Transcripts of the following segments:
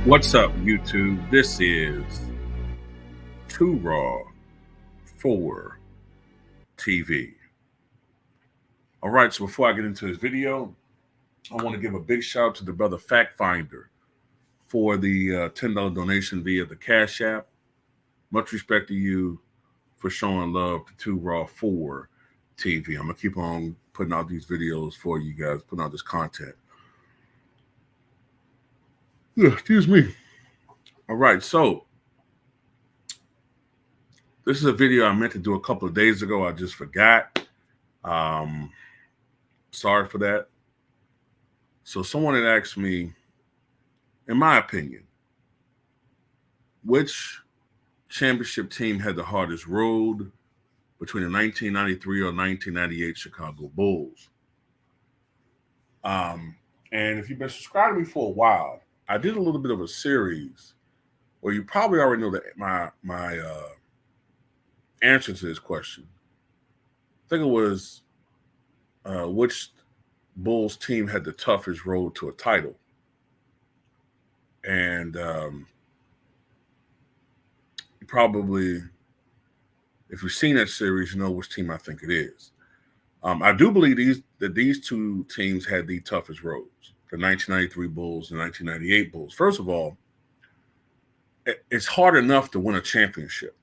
What's up, YouTube? This is Too Raw for TV. All right, so before I get into this video, I want to give a big shout out to the brother Fact Finder for the $10 donation via the Cash App. Much respect to you for showing love to Too Raw for TV. I'm going to keep on putting out these videos for you guys, putting out this content. Excuse me. All right, so this is a video I meant to do a couple of days ago. I just forgot. Sorry for that. So someone had asked me, in my opinion, which championship team had the hardest road between the 1993 or 1998 Chicago Bulls. And if you've been subscribing to me for a while, I did a little bit of a series where you probably already know that my answer to this question. I think it was which Bulls team had the toughest road to a title. And probably, if you've seen that series, you know which team I think it is. I do believe these two teams had the toughest roads: the 1993 Bulls and 1998 Bulls. First of all, it's hard enough to win a championship.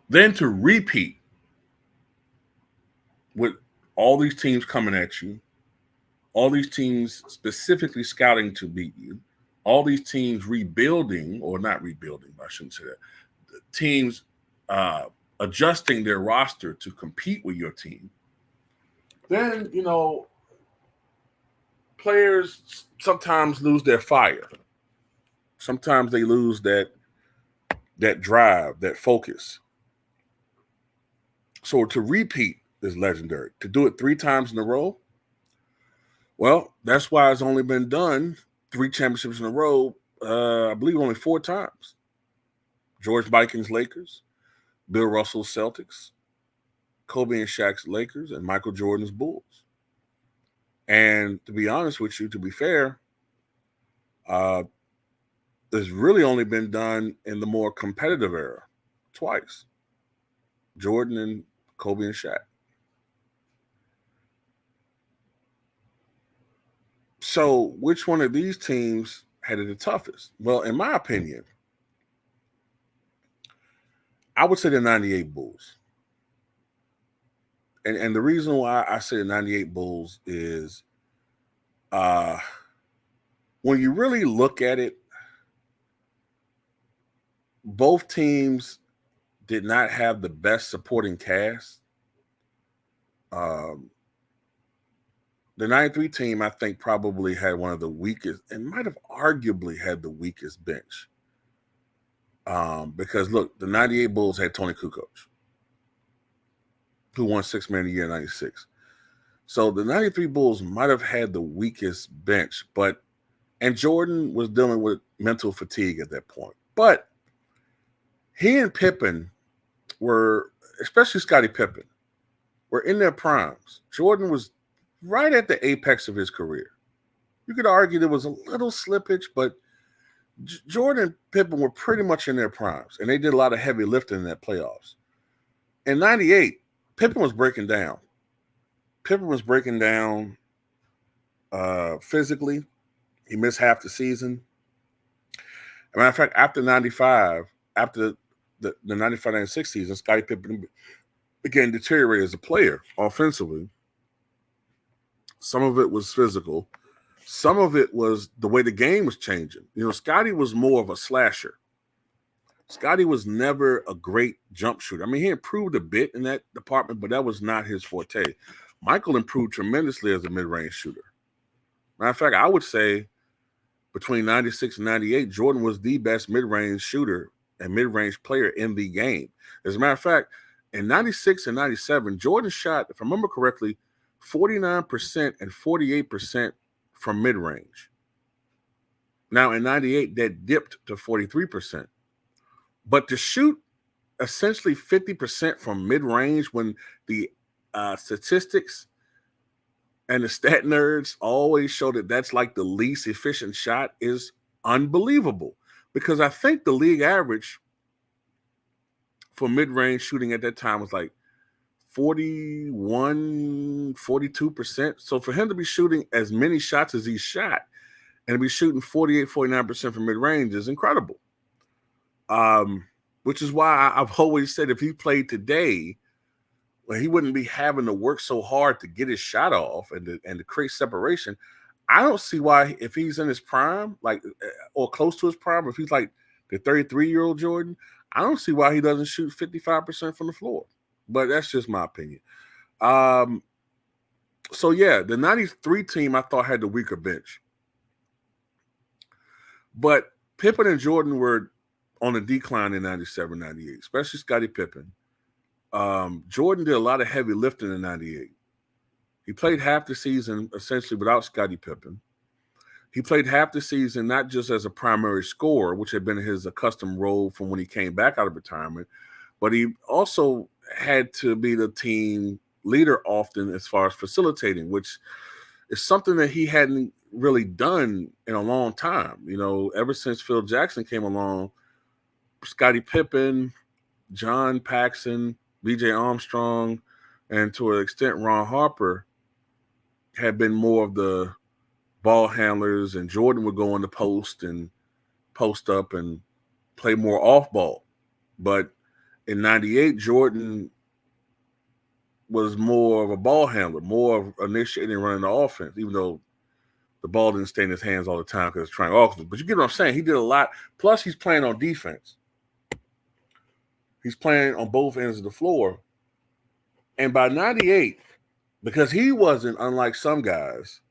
Then to repeat with all these teams coming at you, all these teams specifically scouting to beat you, all these teams rebuilding, or not rebuilding, I shouldn't say that, teams adjusting their roster to compete with your team, then, players sometimes lose their fire. Sometimes they lose that drive, that focus. So to repeat is legendary. To do it 3 times in a row, well, that's why it's only been done 3 championships in a row. I believe only 4 times. George Mikan's Lakers, Bill Russell's Celtics, Kobe and Shaq's Lakers, and Michael Jordan's Bulls. And to be honest with you, to be fair, it's really only been done in the more competitive era twice. Jordan and Kobe and Shaq. So which one of these teams had it the toughest? Well, in my opinion, I would say the 98 Bulls. And the reason why I say the 98 Bulls is when you really look at it, both teams did not have the best supporting cast. The 93 team, I think, probably had one of the weakest and might have arguably had the weakest bench. Because, look, the 98 Bulls had Tony Kukoc, who won 6 Man of the Year in 96. So the 93 Bulls might have had the weakest bench, and Jordan was dealing with mental fatigue at that point. But he and Pippen were, especially Scottie Pippen, were in their primes. Jordan was right at the apex of his career. You could argue there was a little slippage, but Jordan and Pippen were pretty much in their primes, and they did a lot of heavy lifting in that playoffs. In 98, Pippen was breaking down. Pippen was breaking down physically. He missed half the season. As a matter of fact, after 95, after the 95-96 season, Scottie Pippen began to deteriorate as a player offensively. Some of it was physical. Some of it was the way the game was changing. Scottie was more of a slasher. Scottie was never a great jump shooter. I mean, he improved a bit in that department, but that was not his forte. Michael improved tremendously as a mid-range shooter. Matter of fact, I would say between 96 and 98, Jordan was the best mid-range shooter and mid-range player in the game. As a matter of fact, in 96 and 97, Jordan shot, if I remember correctly, 49% and 48% from mid-range. Now, in 98, that dipped to 43%. But to shoot essentially 50% from mid-range when the statistics And the stat nerds always show that that's like the least efficient shot is unbelievable. Because I think the league average for mid-range shooting at that time was like 41, 42%. So for him to be shooting as many shots as he shot and to be shooting 48, 49% from mid-range is incredible. Which is why I've always said if he played today, well, he wouldn't be having to work so hard to get his shot off and to create separation. I don't see why, if he's in his prime, like or close to his prime, if he's like the 33-year-old Jordan, I don't see why he doesn't shoot 55% from the floor. But that's just my opinion. So yeah, the 93 team I thought had the weaker bench. But Pippen and Jordan were on a decline in 97, 98, especially Scottie Pippen. Jordan did a lot of heavy lifting in 98. He played half the season essentially without Scottie Pippen. He played half the season not just as a primary scorer, which had been his accustomed role from when he came back out of retirement, but he also had to be the team leader often as far as facilitating, which is something that he hadn't really done in a long time. You know, ever since Phil Jackson came along, Scottie Pippen, John Paxson, B.J. Armstrong, and to an extent Ron Harper had been more of the ball handlers, and Jordan would go on the post and post up and play more off ball. But in 98, Jordan was more of a ball handler, more of initiating and running the offense, even though the ball didn't stay in his hands all the time because it's trying offense. But you get what I'm saying? He did a lot. Plus, he's playing on defense. He's playing on both ends of the floor. And by 98, because he wasn't, unlike some guys,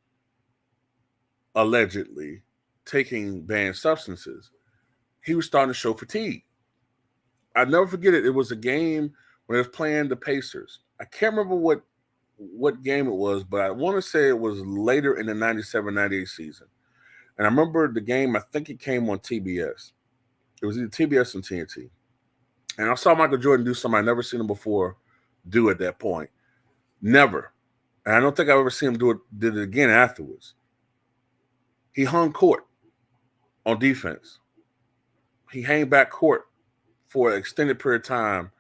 allegedly taking banned substances, he was starting to show fatigue. I'll never forget it. It was a game when they was playing the Pacers. I can't remember what game it was, but I want to say it was later in the 97-98 season. And I remember the game, I think it came on TBS. It was either TBS and TNT. And I saw Michael Jordan do something I'd never seen him before do at that point. Never. And I don't think I've ever seen him did it again afterwards. He hung court on defense. He hung back court for an extended period of time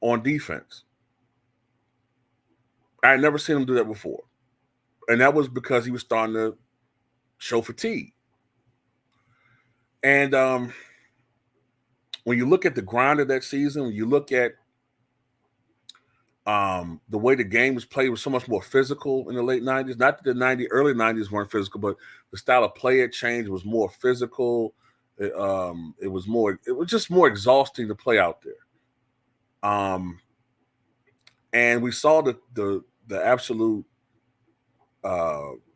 on defense. I had never seen him do that before. And that was because he was starting to show fatigue. And when you look at the grind of that season, when you look at the way the game was played was so much more physical in the late 90s. Not that the early 90s weren't physical, but the style of play had changed. It was more physical. It was just more exhausting to play out there. And we saw the absolute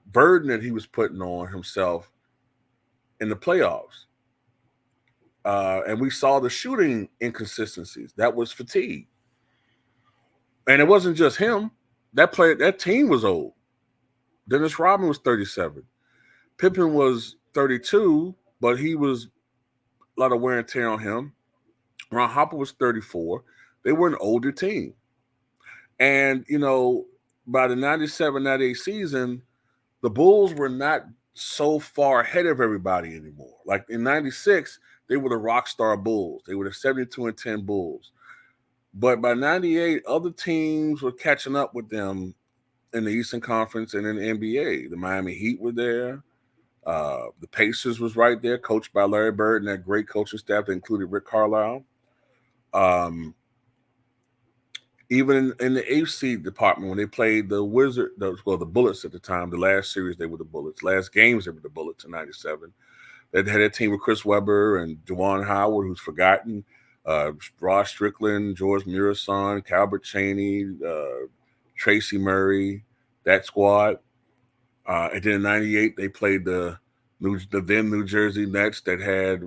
burden that he was putting on himself in the playoffs. And we saw the shooting inconsistencies. That was fatigue. And it wasn't just him. That team was old. Dennis Rodman was 37. Pippen was 32, but he was a lot of wear and tear on him. Ron Harper was 34. They were an older team. And, you know, by the 97-98 season, the Bulls were not so far ahead of everybody anymore. Like in 96, they were the rock star Bulls. They were the 72-10 Bulls. But by 98, other teams were catching up with them in the Eastern Conference and in the NBA. The Miami Heat were there. The Pacers was right there, coached by Larry Bird and that great coaching staff that included Rick Carlisle. Even in the AFC department, when they played the Bullets at the time, the last series they were the Bullets. Last games they were the Bullets in 97. They had a team with Chris Webber and Juwan Howard, who's forgotten. Ross Strickland, George Murison, Calbert Chaney, Tracy Murray, that squad. And then in 98, they played the then New Jersey Nets that had,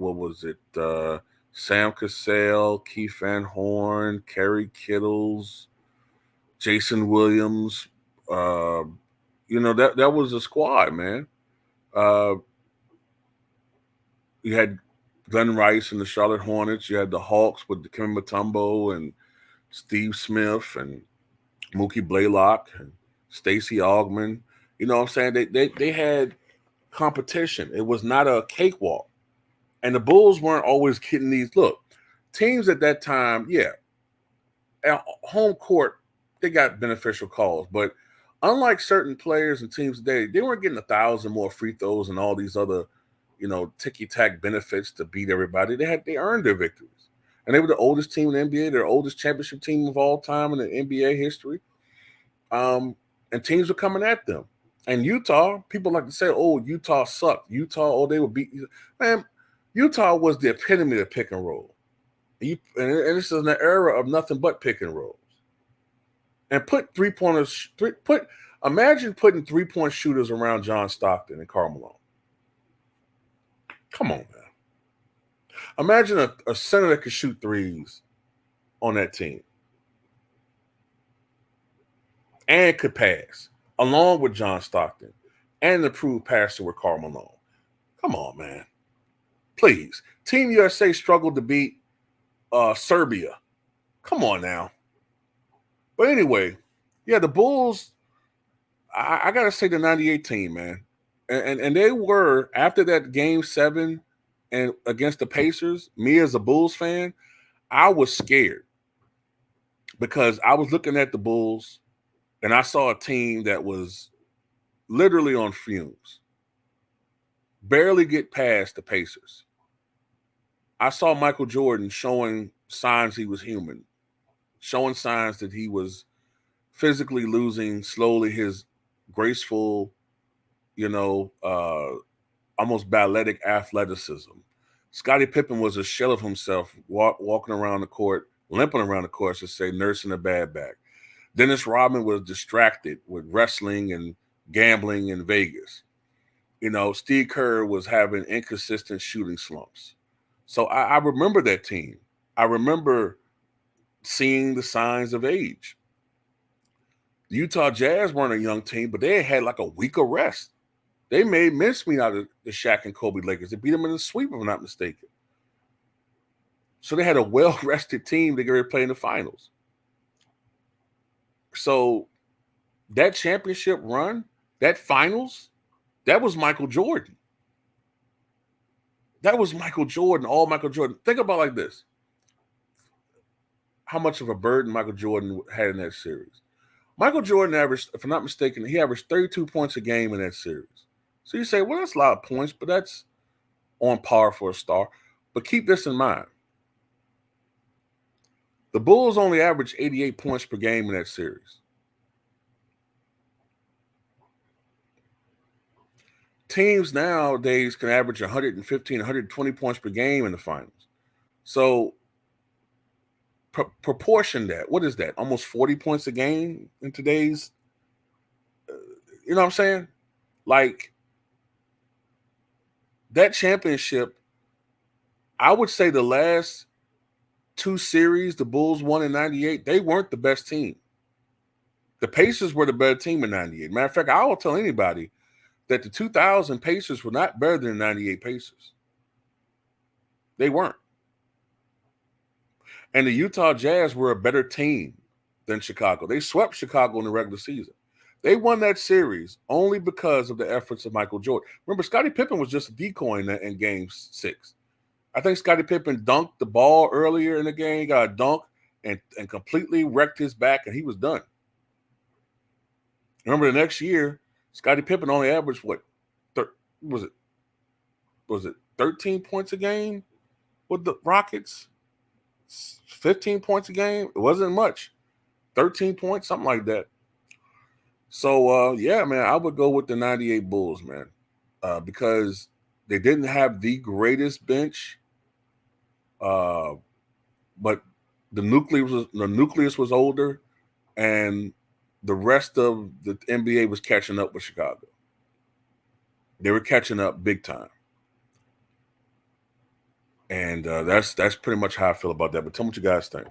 Sam Cassell, Keith Van Horn, Kerry Kittles, Jason Williams. That was a squad, man. You had Glenn Rice and the Charlotte Hornets. You had the Hawks with Dikembe Mutombo and Steve Smith and Mookie Blaylock and Stacey Augmon. You know what I'm saying? They had competition. It was not a cakewalk. And the Bulls weren't always getting these. Look, teams at that time, yeah, at home court, they got beneficial calls. But unlike certain players and teams today, they weren't getting 1,000 more free throws and all these other, ticky-tack benefits to beat everybody. They earned their victories. And they were the oldest team in the NBA, their oldest championship team of all time in the NBA history. And teams were coming at them. And Utah, people like to say, oh, Utah sucked. Utah, they would beat you. Man, Utah was the epitome of pick and roll. And this is an era of nothing but pick and rolls. And put three-pointers, imagine putting three-point shooters around John Stockton and Karl Malone. Come on, man. Imagine a center that could shoot threes on that team and could pass, along with John Stockton, and an approved passer with Karl Malone. Come on, man. Please. Team USA struggled to beat Serbia. Come on now. But anyway, yeah, the Bulls, I got to say the 98 team, man. And they were, after that Game 7 and against the Pacers, me as a Bulls fan, I was scared because I was looking at the Bulls and I saw a team that was literally on fumes, barely get past the Pacers. I saw Michael Jordan showing signs he was human, showing signs that he was physically losing slowly his graceful, almost balletic athleticism. Scottie Pippen was a shell of himself, walking around the court, limping around the court, to say, nursing a bad back. Dennis Rodman was distracted with wrestling and gambling in Vegas. Steve Kerr was having inconsistent shooting slumps. So I remember that team. I remember seeing the signs of age. The Utah Jazz weren't a young team, but they had like a week of rest. They made mincemeat out of the Shaq and Kobe Lakers. They beat them in the sweep, if I'm not mistaken. So they had a well-rested team to get ready to play in the finals. So that championship run, that finals, that was Michael Jordan. That was Michael Jordan, all Michael Jordan. Think about it like this. How much of a burden Michael Jordan had in that series. Michael Jordan averaged, if I'm not mistaken, he averaged 32 points a game in that series. So you say, well, that's a lot of points, but that's on par for a star. But keep this in mind. The Bulls only averaged 88 points per game in that series. Teams nowadays can average 115, 120 points per game in the finals. So proportion that. What is that? Almost 40 points a game in today's, you know what I'm saying? Like, that championship, I would say the last two series the Bulls won in 98, they weren't the best team. The Pacers were the better team in 98. Matter of fact, I will tell anybody that the 2000 Pacers were not better than the 98 Pacers. They weren't. And the Utah Jazz were a better team than Chicago. They swept Chicago in the regular season. They won that series only because of the efforts of Michael Jordan. Remember, Scottie Pippen was just a decoy in Game 6. I think Scottie Pippen dunked the ball earlier in the game, got a dunk, and completely wrecked his back, and he was done. Remember, the next year, Scottie Pippen only averaged, was it 13 points a game with the Rockets? 15 points a game? It wasn't much. 13 points, something like that. So, yeah, man, I would go with the 98 Bulls, man, because they didn't have the greatest bench, but the nucleus was older, and the rest of the NBA was catching up with Chicago. They were catching up big time. And that's pretty much how I feel about that. But tell me what you guys think.